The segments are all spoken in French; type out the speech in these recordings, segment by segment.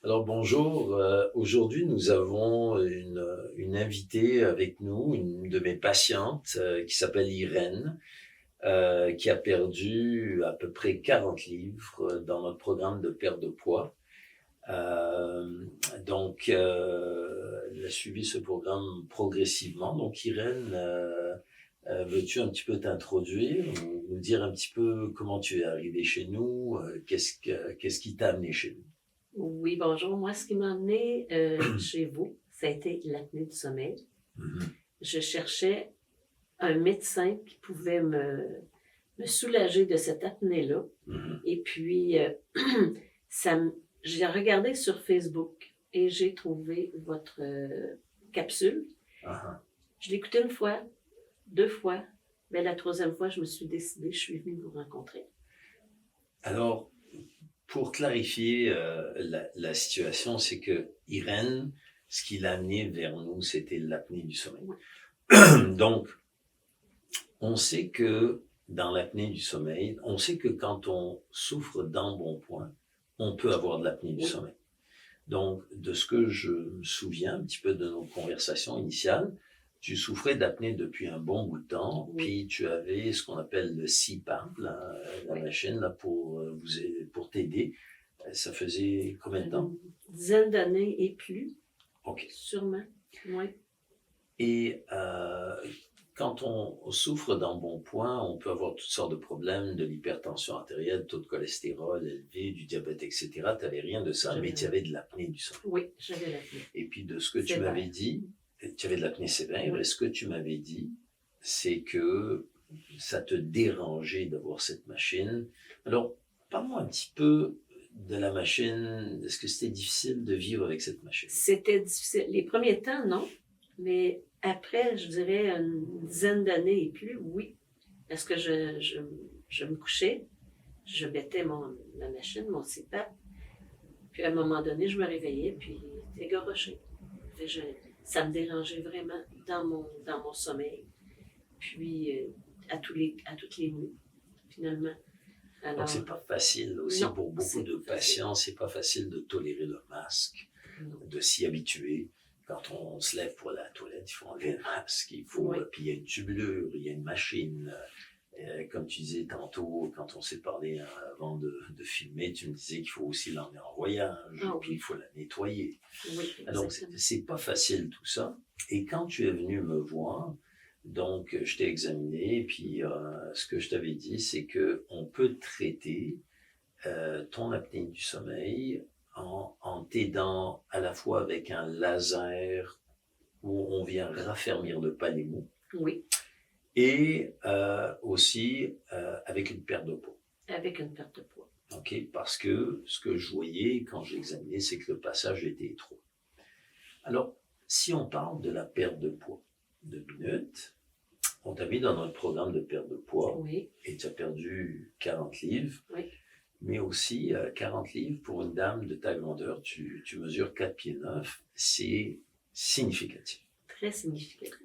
Alors bonjour, aujourd'hui nous avons une invitée avec nous, une de mes patientes qui s'appelle Irène, qui a perdu à peu près 40 livres dans notre programme de perte de poids. Elle a suivi ce programme progressivement. Donc Irène, veux-tu un petit peu t'introduire, nous dire un petit peu comment tu es arrivée chez nous, qu'est-ce qui t'a amené chez nous? Oui, bonjour. Moi, ce qui m'a amené chez vous, ça a été l'apnée du sommeil. Mhm. Je cherchais un médecin qui pouvait me soulager de cette apnée-là. Mhm. Et puis, j'ai regardé sur Facebook et j'ai trouvé votre capsule. Ah, Je l'ai écoutée une fois, deux fois, mais la troisième fois, je me suis décidée, je suis venue vous rencontrer. Alors, pour clarifier la situation, c'est que Irène, ce qui l'a amené vers nous, c'était l'apnée du sommeil. Oui. Donc, on sait que dans l'apnée du sommeil, on sait que quand on souffre d'embonpoint, on peut avoir de l'apnée du Oui. sommeil. Donc, de ce que je me souviens un petit peu de nos conversations initiales, tu souffrais d'apnée depuis un bon bout de temps, Oui. puis tu avais ce qu'on appelle le CPAP, la Oui. machine là, pour t'aider. Ça faisait combien de temps? Une dizaine d'années et plus, OK. sûrement. Oui. Et quand on souffre d'embonpoint, on peut avoir toutes sortes de problèmes, de l'hypertension artérielle, taux de cholestérol élevé, du diabète, etc. Tu n'avais rien de ça, mais tu avais de l'apnée du sommeil. Oui, j'avais l'apnée. Et puis de ce que tu Sévère. m'avais dit, tu avais de l'apnée sévère, Oui. et ce que tu m'avais dit, c'est que ça te dérangeait d'avoir cette machine. Alors, parle-moi un petit peu de la machine. Est-ce que c'était difficile de vivre avec cette machine? C'était difficile. Les premiers temps, non. Mais après, je dirais une dizaine d'années et plus, oui. Parce que je me couchais, je mettais ma machine, mon CPAP, puis à un moment donné, je me réveillais, puis j'étais gorochée. Ça me dérangeait vraiment dans mon sommeil. Puis à toutes les nuits, finalement. Donc, Alors, c'est pas facile aussi non, pour beaucoup c'est de pas facile. patients, c'est pas facile de tolérer le masque, Non. de s'y habituer. Quand on se lève pour aller à la toilette, il faut enlever le masque, Oui. puis il y a une tubulure, il y a une machine. Comme tu disais tantôt, quand on s'est parlé avant de filmer, tu me disais qu'il faut aussi l'emmener en voyage, Ah puis oui. il faut la nettoyer. Oui, Donc, exactement. c'est pas facile tout ça. Et quand tu es venu me voir, donc je t'ai examiné, puis ce que je t'avais dit, c'est que on peut traiter ton apnée du sommeil en t'aidant à la fois avec un laser où on vient raffermir le palémo Oui, et aussi avec une perte de poids. avec une perte de poids. OK? Parce que ce que je voyais quand j'ai examiné, c'est que le passage était étroit. Alors, si on parle de la perte de poids, 2 minutes, on t'a mis dans notre programme de perte de poids Oui, et tu as perdu 40 livres. oui. Mais aussi 40 livres pour une dame de ta grandeur, tu mesures 4 pieds 9, c'est significatif. Très significatif.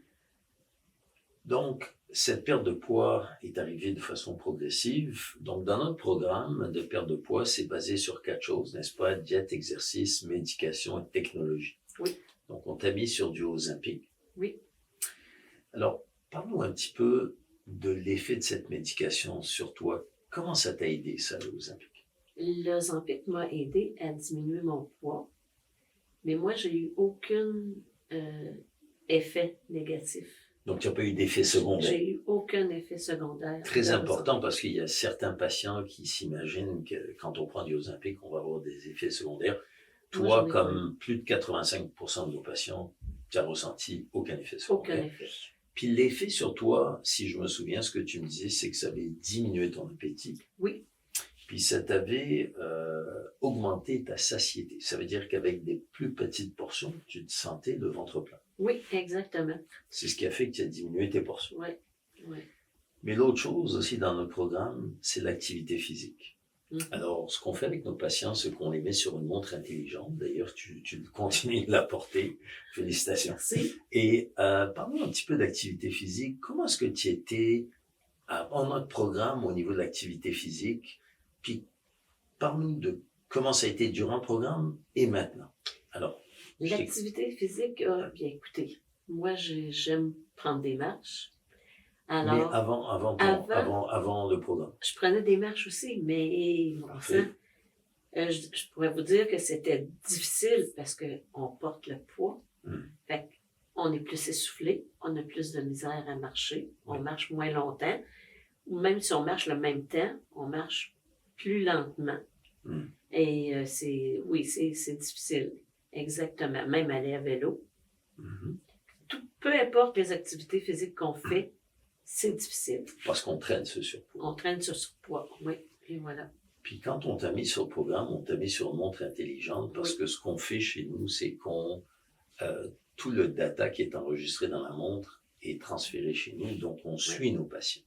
Donc, cette perte de poids est arrivée de façon progressive. Donc, dans notre programme de perte de poids, c'est basé sur 4 choses, n'est-ce pas? Diète, exercice, médication et technologie. Oui. Donc, on t'a mis sur du Ozempic. Oui. Alors, parle-nous un petit peu de l'effet de cette médication sur toi. Comment ça t'a aidé, ça, le Ozempic? L'Ozempic m'a aidé à diminuer mon poids, mais moi, j'ai eu aucun effet négatif. Donc, tu n'as pas eu d'effet secondaire. J'ai eu aucun effet secondaire. Très important parce qu'il y a certains patients qui s'imaginent que quand on prend du Ozempic, on va avoir des effets secondaires. Toi, comme plus de 85% de nos patients, tu n'as ressenti aucun effet secondaire. Aucun effet. Puis l'effet sur toi, si je me souviens, ce que tu me disais, c'est que ça avait diminué ton appétit. Oui. Puis ça t'avait augmenté ta satiété. Ça veut dire qu'avec des plus petites portions, tu te sentais le ventre plein. Oui, exactement. C'est ce qui a fait que tu as diminué tes portions. Oui, oui. Mais l'autre chose aussi dans notre programme, c'est l'activité physique. Mm-hmm. Alors, ce qu'on fait avec nos patients, c'est qu'on les met sur une montre intelligente. D'ailleurs, tu continues de la porter. Félicitations. Merci. Et parle-nous un petit peu d'activité physique. Comment est-ce que tu étais en notre programme au niveau de l'activité physique? Puis, parle-nous de comment ça a été durant le programme et maintenant? Alors, L'activité physique, bien écoutez, moi j'aime prendre des marches. mais Alors, avant le programme. je prenais des marches aussi, mais bon Parfait. sang, je pourrais vous dire que c'était difficile parce qu'on porte le poids. Fait qu'on est plus essoufflé, on a plus de misère à marcher, on marche moins longtemps, ou même si on marche le même temps, on marche plus lentement. Et c'est difficile. Exactement. Même aller à vélo. Peu importe les activités physiques qu'on fait, c'est difficile. Parce qu'on traîne ce surpoids. On traîne sur surpoids, oui. Et voilà. Puis quand on t'a mis sur le programme, on t'a mis sur une montre intelligente parce que ce qu'on fait chez nous, c'est qu'on tout le data qui est enregistré dans la montre est transféré chez nous, donc on suit nos patients.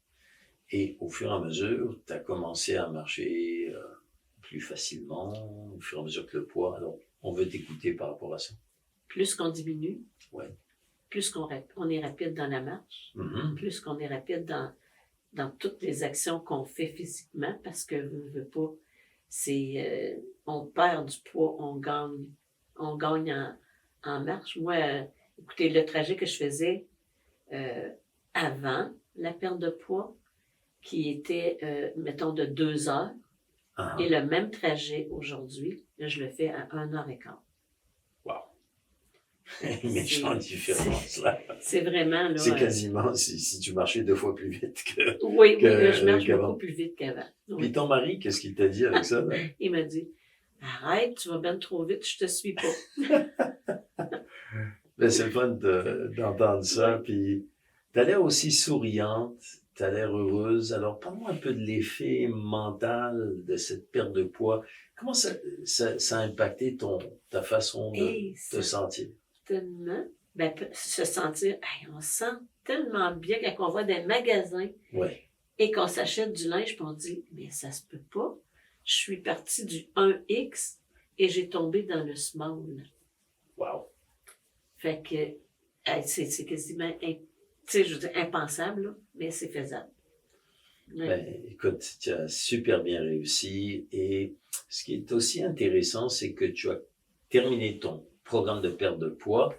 Et au fur et à mesure, tu as commencé à marcher plus facilement, au fur et à mesure que le poids. Alors, on veut t'écouter par rapport à ça. Plus qu'on diminue, plus on est rapide dans la marche, plus qu'on est rapide dans toutes les actions qu'on fait physiquement, parce que veut pas, c'est on perd du poids, on gagne en marche. Moi, écoutez, le trajet que je faisais avant la perte de poids, qui était, mettons, de 2 heures, et le même trajet aujourd'hui, là, je le fais à 1h15. Wow! Une méchante différence, là. C'est vraiment, là... C'est quasiment si tu marchais 2 fois plus vite que... Oui, je marche beaucoup plus vite qu'avant. Oui. Puis ton mari, qu'est-ce qu'il t'a dit avec ça? Là? Il m'a dit, arrête, tu vas bien trop vite, je te suis pas. Ben, c'est le fun d'entendre ça. Puis t'as l'air aussi souriante, t'as l'air heureuse. Alors, parle-moi un peu de l'effet mental de cette perte de poids. Comment ça a impacté ta façon de te sentir? Tellement, se sentir, on se sent tellement bien quand on va dans des magasins et qu'on s'achète du linge, puis on dit, mais ça se peut pas. Je suis partie du 1X et j'ai tombé dans le small. Wow! Fait que c'est quasiment, je veux dire, impensable, là, mais c'est faisable. Ouais. Ben, écoute, tu as super bien réussi et ce qui est aussi intéressant, c'est que tu as terminé ton programme de perte de poids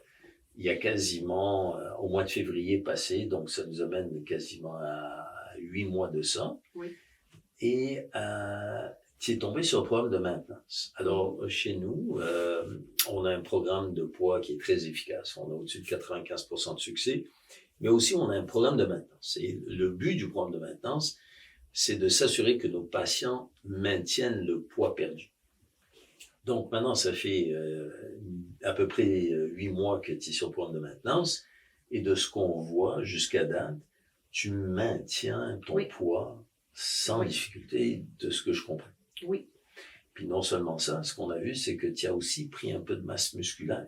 il y a quasiment au mois de février passé, donc ça nous amène quasiment à 8 mois de ça. Oui. Et tu es tombé sur le programme de maintenance. Alors, chez nous, on a un programme de poids qui est très efficace. On a au-dessus de 95% de succès, mais aussi on a un programme de maintenance. Et le but du programme de maintenance, c'est de s'assurer que nos patients maintiennent le poids perdu. Donc maintenant, ça fait à peu près 8 mois que tu es sur le programme de maintenance, et de ce qu'on voit jusqu'à date, tu maintiens ton poids sans difficulté, de ce que je comprends. Oui. Puis non seulement ça, ce qu'on a vu, c'est que tu as aussi pris un peu de masse musculaire.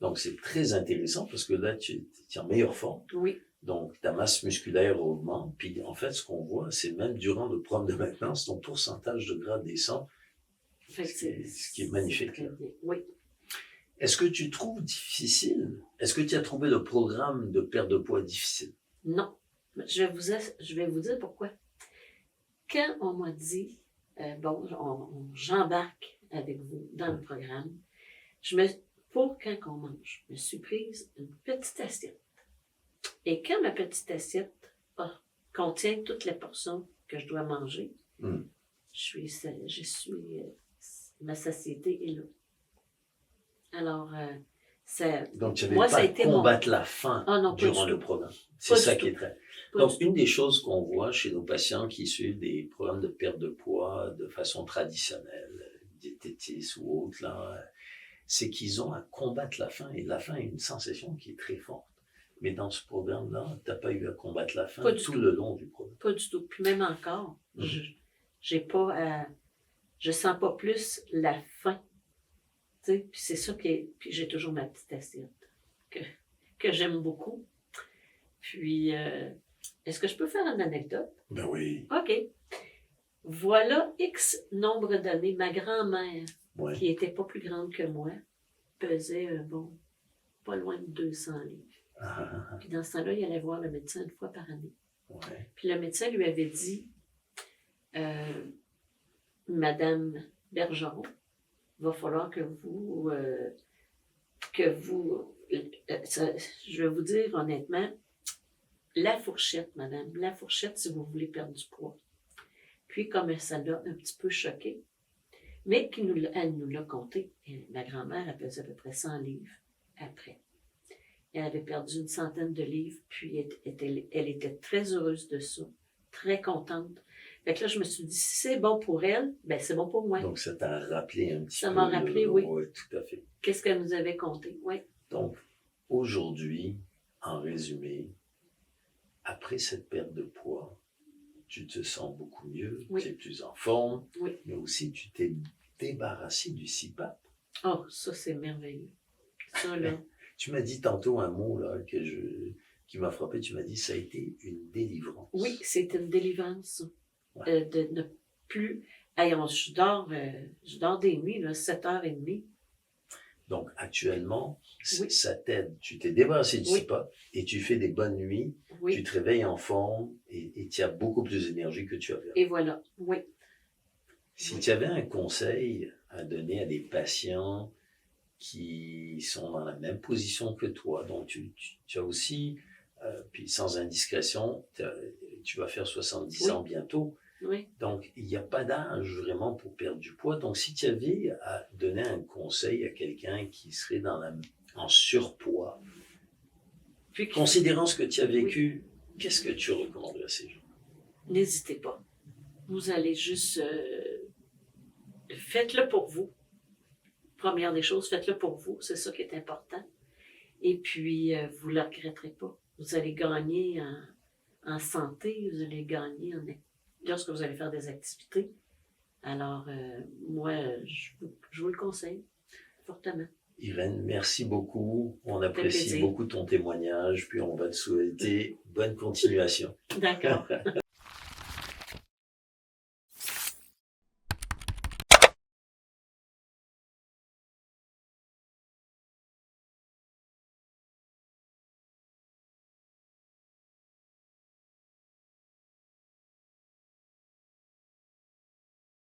Donc c'est très intéressant parce que là, tu es en meilleure forme. Oui. Donc ta masse musculaire augmente. Puis en fait, ce qu'on voit, c'est même durant le programme de maintenance, ton pourcentage de gras descend. Ce qui est magnifique. Très bien. Oui. Est-ce que tu trouves difficile? Est-ce que tu as trouvé le programme de perte de poids difficile? Non. Je vais vous dire pourquoi. Quand on m'a dit, j'embarque avec vous dans le programme, pour quand on mange, je me suis prise une petite assiette. Et quand ma petite assiette contient toutes les portions que je dois manger, ma satiété est là. Alors, donc, tu n'avais pas à combattre la faim durant le programme. C'est ça qui est très... Donc, une des choses qu'on voit chez nos patients qui suivent des programmes de perte de poids de façon traditionnelle, diététistes ou autres, là, c'est qu'ils ont à combattre la faim. Et la faim est une sensation qui est très forte. Mais dans ce programme-là, tu n'as pas eu à combattre la faim tout le long du programme. Pas du tout. Puis même encore, je sens pas plus la faim. Puis c'est ça puis j'ai toujours ma petite assiette que j'aime beaucoup. Puis, est-ce que je peux faire une anecdote? Ben oui. OK. Voilà X nombre d'années, ma grand-mère, qui était pas plus grande que moi, pesait, pas loin de 200 livres. Puis dans ce temps-là, il allait voir le médecin une fois par année. Puis le médecin lui avait dit, Madame Bergeron, il va falloir que vous, je vais vous dire honnêtement, la fourchette, madame, la fourchette si vous voulez perdre du poids. Puis, comme ça l'a un petit peu choqué, mais elle nous l'a compté. Et ma grand-mère, elle pesait à peu près 100 livres après. Elle avait perdu une centaine de livres, puis elle était très heureuse de ça, très contente. Fait que là, je me suis dit, si c'est bon pour elle, ben c'est bon pour moi. Donc, ça t'a rappelé un petit peu. Ça m'a rappelé, oui. Oui, tout à fait. Qu'est-ce qu'elle nous avait compté, oui. Donc, aujourd'hui, en résumé, après cette perte de poids, tu te sens beaucoup mieux, oui. tu es plus en forme, oui. mais aussi tu t'es débarrassé du CPAP. Oh, ça c'est merveilleux. Ça là. Tu m'as dit tantôt un mot là, qui m'a frappé, tu m'as dit ça a été une délivrance. Oui, c'est une délivrance. Ouais. De ne plus... Hey, je dors des nuits, là, 7h30. Donc actuellement, oui. ça t'aide. Tu t'es débarrassé du oui. CPAP et tu fais des bonnes nuits, oui. tu te réveilles en forme et tu as beaucoup plus d'énergie que tu avais. Et voilà, oui. Si tu avais un conseil à donner à des patients qui sont dans la même position que toi, donc tu as aussi, puis sans indiscrétion, tu vas faire 70 oui. ans bientôt, oui. donc il n'y a pas d'âge vraiment pour perdre du poids. Donc si tu avais à donner un conseil à quelqu'un qui serait en surpoids, puis considérant ce que tu as vécu, oui. Qu'est-ce que tu recommanderais à ces gens? N'hésitez pas. Vous allez juste... faites-le pour vous. Première des choses, faites-le pour vous. C'est ça qui est important. Et puis, vous ne le regretterez pas. Vous allez gagner en santé, vous allez gagner lorsque vous allez faire des activités. Alors, moi, je vous le conseille fortement. Irène, merci beaucoup. On apprécie beaucoup ton témoignage, puis on va te souhaiter bonne continuation. D'accord.